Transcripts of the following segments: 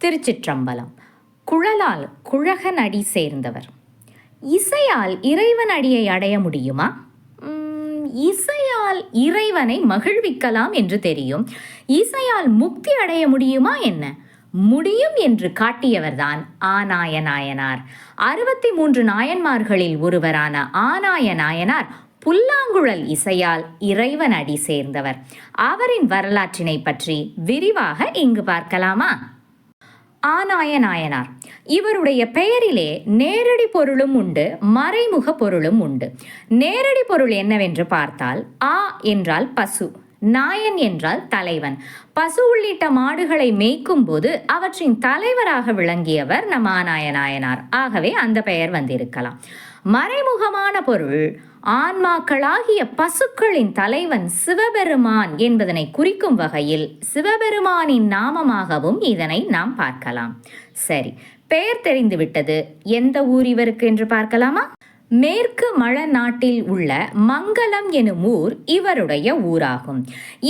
திருச்சிற்றம்பலம். குழலால் குழகன் அடி சேர்ந்தவர். இசையால் இறைவன் அடியை அடைய முடியுமா? இசையால் இறைவனை மகிழ்விக்கலாம் என்று தெரியும். இசையால் முக்தி அடைய முடியுமா என்ன? முடியும் என்று காட்டியவர்தான் ஆனாய நாயனார். 63 நாயன்மார்களில் ஒருவரான ஆனாய நாயனார் புல்லாங்குழல் இசையால் இறைவன் அடி சேர்ந்தவர். அவரின் வரலாற்றினை பற்றி விரிவாக இங்கு பார்க்கலாமா? ஆனாய நாயனார் இவருடைய பெயரிலே நேரடி பொருளும் உண்டு, மறைமுக பொருளும் உண்டு. நேரடி பொருள் என்னவென்று பார்த்தால், ஆ என்றால் பசு, நாயன் என்றால் தலைவன். பசு உள்ளிட்ட மாடுகளை மேய்க்கும் போது அவற்றின் தலைவராக விளங்கியவர் நம் ஆனாய நாயனார். ஆகவே அந்த பெயர் வந்திருக்கலாம். மறைமுகமான பொருள், ஆன்மாக்களாகிய பசுக்களின் தலைவன் சிவபெருமான் என்பதனை குறிக்கும் வகையில் சிவபெருமானின் நாமமாகவும் இதனை நாம் பார்க்கலாம். சரி, பெயர் தெரிந்துவிட்டது. எந்த ஊர் இவருக்கு என்று பார்க்கலாமா? மேற்கு மழநாட்டில் உள்ள மங்கலம் எனும் ஊர் இவருடைய ஊராகும்.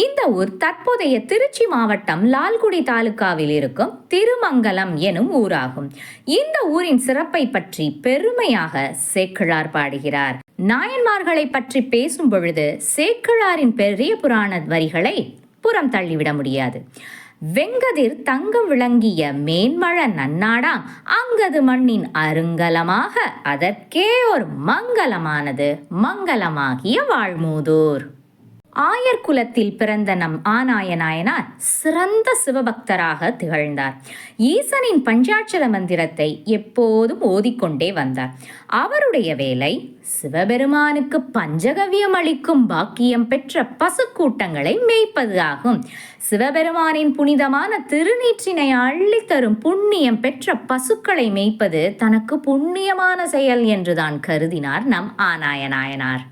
இந்த ஊர் தற்போதைய திருச்சி மாவட்டம் லால்குடி தாலுகாவில் இருக்கும் திருமங்கலம் எனும் ஊராகும். இந்த ஊரின் சிறப்பை பற்றி பெருமையாக சேக்கிழார் பாடுகிறார். நாயன்மார்களை பற்றி பேசும் பொழுது சேக்கிழாரின் பெரிய புராண வரிகளை புறம் தள்ளிவிட முடியாது. வெங்கதிர் தங்கம் விளங்கிய மேன்மழ நன்னாடாம் அங்கது மண்ணின் அருங்கலமாக அதற்கே ஒரு மங்கலமானது மங்கலமாகிய வாழ்மூதூர். ஆயர் குலத்தில் பிறந்த நம் ஆனாய நாயனார் சிறந்த சிவபக்தராக திகழ்ந்தார். ஈசனின் பஞ்சாட்சர மந்திரத்தை எப்போதும் ஓதிக்கொண்டே வந்தார். அவருடைய வேலை சிவபெருமானுக்கு பஞ்சகவியம் அளிக்கும் பாக்கியம் பெற்ற பசுக்கூட்டங்களை மேய்ப்பது ஆகும். சிவபெருமானின் புனிதமான திருநீற்றினை அள்ளித்தரும் புண்ணியம் பெற்ற பசுக்களை மேய்ப்பது தனக்கு புண்ணியமான செயல் என்றுதான் கருதினார் நம் ஆனாய நாயனார்.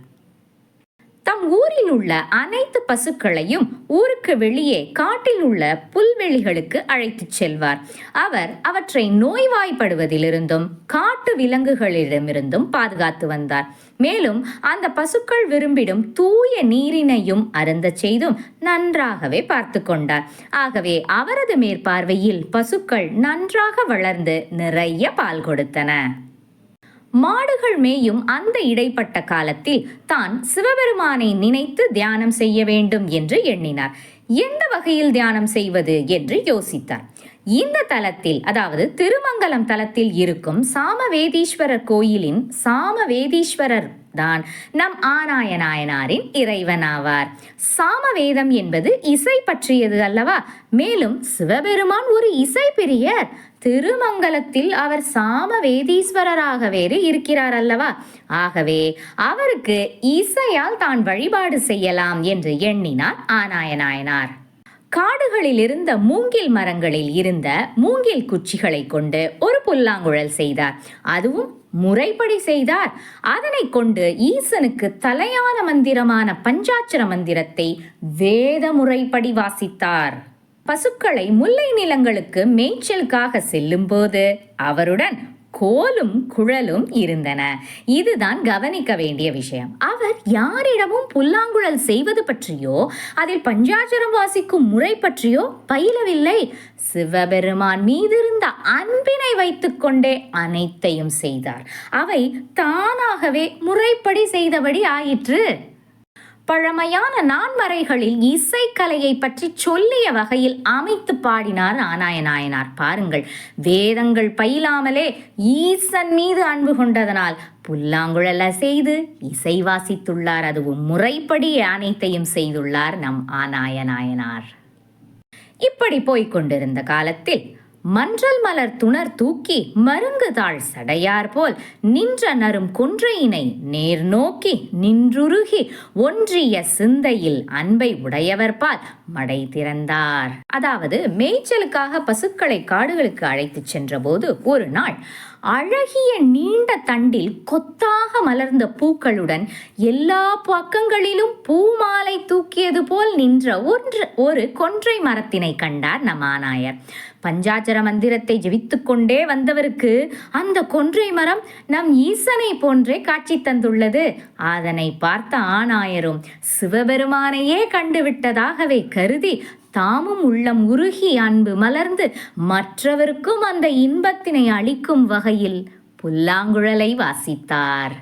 தம் ஊரில் உள்ள அனைத்து பசுக்களையும் ஊருக்கு வெளியே காட்டில் உள்ள புல்வெளிகளுக்கு அழைத்துச் செல்வார். அவர் அவற்றை நோய்வாய்ப்படுவதிலிருந்தும் காட்டு விலங்குகளிடமிருந்தும் பாதுகாத்து வந்தார். மேலும் அந்த பசுக்கள் விரும்பிடும் தூய நீரினையும் அருந்த செய்தும் நன்றாகவே பார்த்து கொண்டார். ஆகவே அவரது மேற்பார்வையில் பசுக்கள் நன்றாக வளர்ந்து நிறைய பால் கொடுத்தன. மாடுகள் மேயும் அந்த இடைப்பட்ட காலத்தில் தான் சிவபெருமானை நினைத்து தியானம் செய்ய வேண்டும் என்று எண்ணினார். எந்த வகையில் தியானம் செய்வது என்று யோசித்தார். இந்த தலத்தில், அதாவது திருமங்கலம் தலத்தில் இருக்கும் சாமவேதீஸ்வரர் கோயிலின் சாமவேதீஸ்வரர் தான் நம் ஆனாய நாயனாரின் இறைவனாவார். சாமவேதம் என்பது இசை பற்றியது அல்லவா? மேலும் சிவபெருமான் ஒரு இசை பிரியர். திருமங்கலத்தில் அவர் சாமவேதீஸ்வரராக வேறு இருக்கிறார் அல்லவா? ஆகவே அவருக்கு இசையால் தான் வழிபாடு செய்யலாம் என்று எண்ணினார் ஆனாய நாயனார். காடுகளில் இருந்த மூங்கில் மரங்களில் இருந்த மூங்கில் குச்சிகளை கொண்டு ஒரு புல்லாங்குழல் செய்தார். அதுவும் முறைப்படி செய்தார். அதனை கொண்டு ஈசனுக்கு தலையான மந்திரமான பஞ்சாட்சர மந்திரத்தை வேத முறைப்படி வாசித்தார். பசுக்களை முல்லை நிலங்களுக்கு மேய்ச்சலுக்காக செல்லும் போது அவருடன் கோலும் குழலும் இருந்தன. இதுதான் கவனிக்க வேண்டிய விஷயம். அவர் யாரிடமும் புல்லாங்குழல் செய்வது பற்றியோ அதில் பஞ்சாட்சரம் வாசிக்கும் முறை பற்றியோ பயிலவில்லை. சிவபெருமான் மீதிருந்த அன்பினை வைத்துக்கொண்டே அனைத்தையும் செய்தார். அவை தானாகவே முறைப்படி செய்தபடி ஆயிற்று. பழமையான நான்மறைகளில் இசைக்கலையை பற்றி சொல்லிய வகையில் அமைத்து பாடினார் ஆனாய நாயனார். பாருங்கள், வேதங்கள் பயிலாமலே ஈசன் மீது அன்பு கொண்டதனால் புல்லாங்குழல செய்து இசை வாசித்துள்ளார். அதுவும் முறைப்படி அனைத்தையும் செய்துள்ளார் நம் ஆனாய நாயனார். இப்படி போய்கொண்டிருந்த காலத்தில் மன்றல் மலர் துணர் தூக்கி மருங்கு தாழ் சடையார் போல் நின்ற நரும் கொன்றையினை நேர் நோக்கி நின்றுருகி ஒன்றிய சிந்தையில் அன்பை உடையவர் பால் மடை திறந்தார். அதாவது மேய்ச்சலுக்காக பசுக்களை காடுகளுக்கு அழைத்து சென்ற போது ஒரு நாள் அழகிய நீண்ட தண்டில் கொத்தாக மலர்ந்த பூக்களுடன் எல்லா பக்கங்களிலும் பூமாலை தூக்கியது போல் நின்ற ஒரு கொன்றை மரத்தினை கண்டார் நம் ஆனாயர். பஞ்சாட்சர மந்திரத்தை ஜெபித்துக் கொண்டே வந்தவருக்கு அந்த கொன்றை மரம் நம் ஈசனை போன்றே காட்சி தந்துள்ளது. அதனை பார்த்த ஆனாயரும் சிவபெருமானையே கண்டுவிட்டதாகவே கருதி தாமும் உள்ளம் உருகி அன்பு மலர்ந்து மற்றவருக்கும் அந்த இன்பத்தினை அளிக்கும் வகையில் புல்லாங்குழலை வாசித்தார்.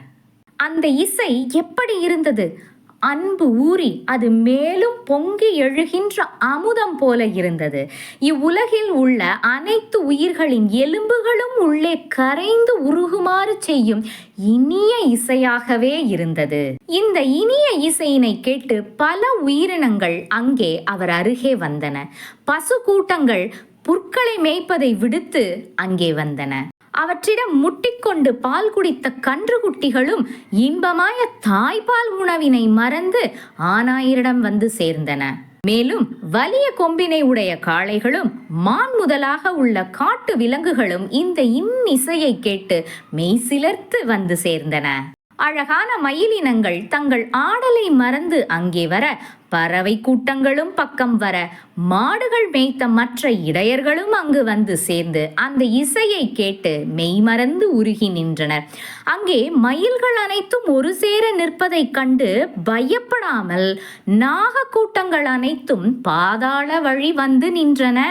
அந்த இசை எப்படி இருந்தது? அன்பு ஊறி அது மேலும் பொங்கி எழுகின்ற அமுதம் போல இருந்தது. இவ்வுலகில் உள்ள அனைத்து உயிர்களின் எலும்புகளும் உள்ளே கரைந்து உருகுமாறு செய்யும் இனிய இசையாகவே இருந்தது. இந்த இனிய இசையினை கேட்டு பல உயிரினங்கள் அங்கே அவர் அருகே வந்தன. பசு கூட்டங்கள் புற்களை மேய்ப்பதை விடுத்து அங்கே வந்தன. அவற்றிடம் முட்டிக்கொண்டு பால் குடித்த கன்றுக்குட்டிகளும் இன்பமாய தாய்ப்பால் உணவினை மறந்து ஆனாயரிடம் வந்து சேர்ந்தன. மேலும் வலிய கொம்பினை உடைய காளைகளும் மான் முதலாக உள்ள காட்டு விலங்குகளும் இந்த இன்னிசையை கேட்டு மெய்சிலர்த்து வந்து சேர்ந்தன. அழகான மயிலினங்கள் தங்கள் ஆடலை மறந்து அங்கே வர, பறவை கூட்டங்களும் பக்கம் வர, மாடுகள் மேய்த்த மற்ற இடையர்களும் அங்கு வந்து சேர்ந்து அந்த இசையை கேட்டு மெய்மறந்து உருகி நின்றனர். அங்கே மயில்கள் அனைத்தும் ஒரு சேர நிற்பதைக் கண்டு பயப்படாமல் நாக கூட்டங்கள் அனைத்தும் பாதாள வழி வந்து நின்றன.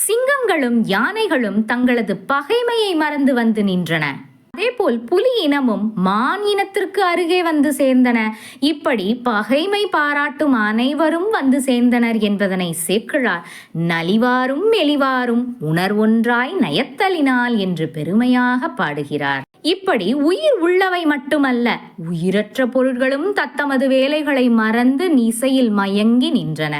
சிங்கங்களும் யானைகளும் தங்களது பகைமையை மறந்து வந்து நின்றன. அதேபோல் புலி இனமும் மான் இனத்திற்கு அருகே வந்து சேர்ந்தன. இப்படி பகைமை பாராட்டும் அனைவரும் வந்து சேர்ந்தனர் என்பதனை சேக்கிழார் நலிவாரும் மெலிவாரும் உணர்வொன்றாய் நயத்தலினால் என்று பெருமையாக பாடுகிறார். இப்படி உயிர் உள்ளவை மட்டுமல்ல, உயிரற்ற பொருட்களும் தத்தமது வேலைகளை மறந்து இசையில் மயங்கி நின்றன.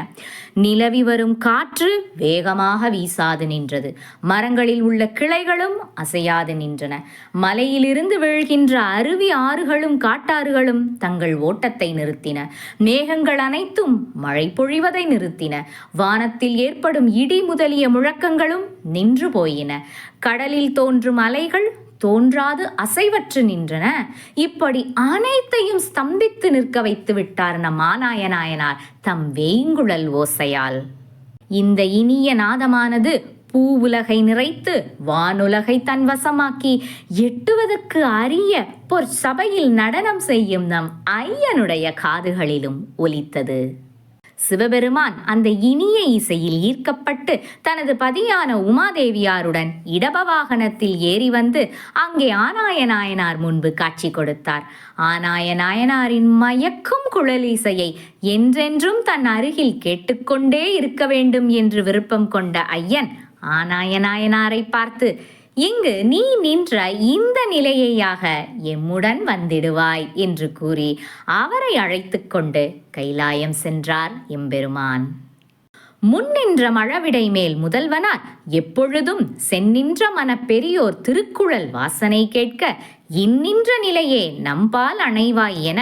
நிலவி வரும் காற்று வேகமாக வீசாது நின்றது. மரங்களில் உள்ள கிளைகளும் அசையாது நின்றன. மலையிலிருந்து வீழ்கின்ற அருவி ஆறுகளும் காட்டாறுகளும் தங்கள் ஓட்டத்தை நிறுத்தின. மேகங்கள் அனைத்தும் மழை பொழிவதை நிறுத்தின. வானத்தில் ஏற்படும் இடி முதலிய முழக்கங்களும் நின்று போயின. கடலில் தோன்றும் அலைகள் தோன்றாது அசைவற்று நின்றன. இப்படி அனைத்தையும் ஸ்தம்பித்து நிற்க வைத்து விட்டார் நம் ஆனாயனாயனார் தம் வேங்குழல் ஓசையால். இந்த இனிய நாதமானது பூவுலகை நிறைத்து வானுலகை தன் வசமாக்கி எட்டுவதற்கு அரிய பொற் சபையில் நடனம் செய்யும் நம் ஐயனுடைய காதுகளிலும் ஒலித்தது. சிவபெருமான் அந்த இனிய இசையில் ஈர்க்கப்பட்டு தனது பதியான உமாதேவியாருடன் இடபவாகனத்தில் ஏறி வந்து அங்கே ஆனாயனாயனார் முன்பு காட்சி கொடுத்தார். ஆனாயனாயனாரின் மயக்கும் குழல் இசையை என்றென்றும் தன் அருகில் கேட்டுக்கொண்டே இருக்க வேண்டும் என்று விருப்பம் கொண்ட ஐயன் ஆனாயனாயனாரை பார்த்து, இங்கு நீ நின்ற இந்த நிலையையாக எம்முடன் வந்திடுவாய் என்று கூறி அவரை அழைத்து கொண்டு கைலாயம் சென்றார் எம்பெருமான். முன்னின்ற மழவிடை மேல் முதல்வனார் எப்பொழுதும் சென்னின்ற மன பெரியோர் திருக்குழல் வாசனை கேட்க இன்னின்ற நிலையே நம்பால் அணைவாய் என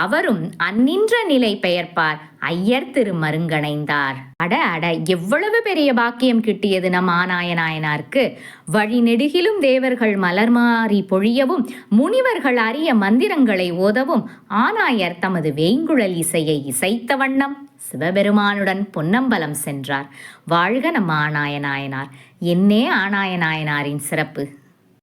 அவரும் அந்நின்ற நிலை பெயர்ப்பார் ஐயர் திருமருங்கணைந்தார். அட அட, எவ்வளவு பெரிய பாக்கியம் கிட்டியது நம் ஆனாயனாயனாருக்கு! வழி நெடுகிலும் தேவர்கள் மலர்மாறி பொழியவும் முனிவர்கள் அரிய மந்திரங்களை ஓதவும் ஆனாயர் தமது வேங்குழல் இசையை இசைத்த வண்ணம் சிவபெருமானுடன் பொன்னம்பலம் சென்றார். வாழ்க நம் ஆனாயனாயனார்! என்னே ஆனாயனாயனாரின் சிறப்பு!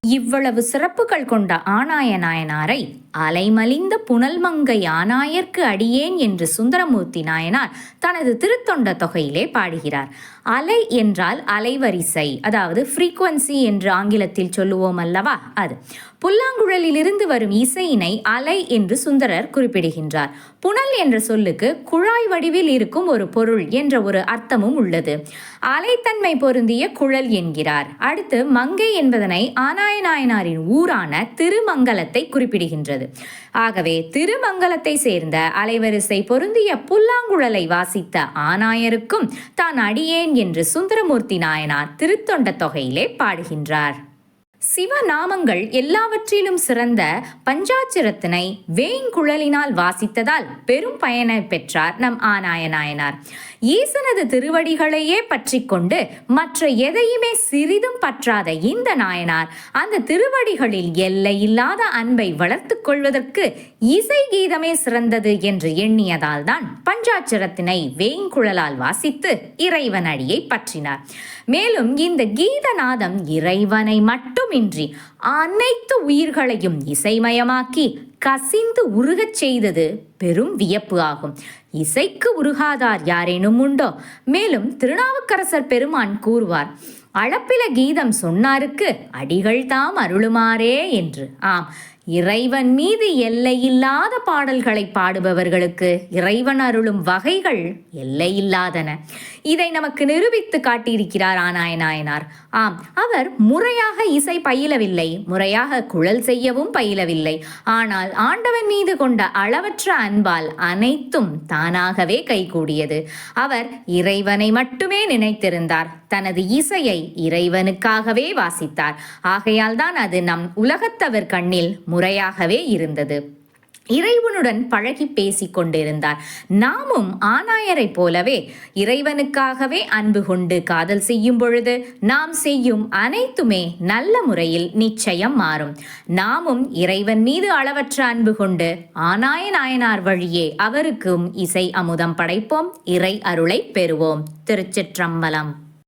இவ்வளவு சிறப்புகள் கொண்ட ஆனாயனாயனாரை அலைமலிந்த புனல்மங்கை ஆனாயர்க்கு அடியேன் என்று சுந்தரமூர்த்தி நாயனார் தனது திருத்தொண்ட தொகையிலே பாடுகிறார். அலை என்றால் அலைவரிசை, அதாவது ஃப்ரீக்வன்சி என்று ஆங்கிலத்தில் சொல்லுவோம் அல்லவா, அது. புல்லாங்குழலிலிருந்து வரும் இசையினை அலை என்று சுந்தரர் குறிப்பிடுகின்றார். புனல் என்ற சொல்லுக்கு குழாய் வடிவில் இருக்கும் ஒரு பொருள் என்ற ஒரு அர்த்தமும் உள்ளது. அலைத்தன்மை பொருந்திய குழல் என்கிறார். அடுத்து மங்கை என்பதனை ஆனாயனாயனாரின் ஊரான திருமங்கலத்தை குறிப்பிடுகின்றது. ஆகவே திருமங்கலத்தை சேர்ந்த அலைவரிசை பொருந்திய புல்லாங்குழலை வாசித்த ஆனாயருக்கும் தான் அடியேன் என்று சுந்தரமூர்த்தி நாயனார் திருத்தொண்ட தொகையிலே பாடுகின்றார். சிவநாமங்கள் எல்லாவற்றிலும் சிறந்த பஞ்சாட்சரத்தினை வேங்குழலினால் வாசித்ததால் பெரும் பயனை பெற்றார் நம் ஆனாயனாயனார். ஈசனது திருவடிகளையே பற்றி கொண்டு மற்ற எதையுமே சிறிதும் பற்றாத இந்த நாயனார் அந்த திருவடிகளில் எல்லையில்லாத அன்பை வளர்த்து கொள்வதற்கு இசை கீதமே சிறந்தது என்று எண்ணியதால் தான் பஞ்சாட்சரத்தினை வேங்குழலால் வாசித்து இறைவன் அடியை பற்றினார். மேலும் இந்த கீதநாதம் இறைவனை மட்டும் மட்டுமின்றி அனைத்து உயிர்களையும் இசைமயமாக்கி கசிந்து உருகச் செய்தது பெரும் வியப்பு ஆகும். இசைக்கு உருகாதார் யாரேனும் உண்டோ? மேலும் திருநாவுக்கரசர் பெருமான் கூறுவார், அளப்பில கீதம் சொன்னாருக்கு அடிகள் தாம் அருளுமாறே என்று. ஆம், இறைவன் மீது எல்லையில்லாத பாடல்களை பாடுபவர்களுக்கு இறைவன் அருளும் வகைகள் எல்லையில்லாதன. இதை நமக்கு நிரூபித்து காட்டியிருக்கிறார் ஆனாய நாயனார். ஆம், அவர் முறையாக இசை பயிலவில்லை, முறையாக குழல் செய்யவும் பயிலவில்லை. ஆனால் ஆண்டவன் மீது கொண்ட அளவற்ற அன்பால் அனைத்தும் தானாகவே கைகூடியது. அவர் இறைவனை மட்டுமே நினைத்திருந்தார். தனது இசையை இறைவனுக்காகவே வாசித்தார். ஆகையால் தான் அது நம் உலகத்தவர் கண்ணில் முறையாகவே இருந்தது. இறைவனுடன் பழகி பேசிக் கொண்டிருந்தார். நாமும் ஆனாயரை போலவே இறைவனுக்காகவே அன்பு கொண்டு காதல் செய்யும் பொழுது நாம் செய்யும் அனைத்துமே நல்ல முறையில் நிச்சயம் மாறும். நாமும் இறைவன் மீது அளவற்ற அன்பு கொண்டு ஆனாய நாயனார் வழியே அவருக்கும் இசை அமுதம் படைப்போம். இறை அருளை பெறுவோம். திருச்சிற்றம்பலம்.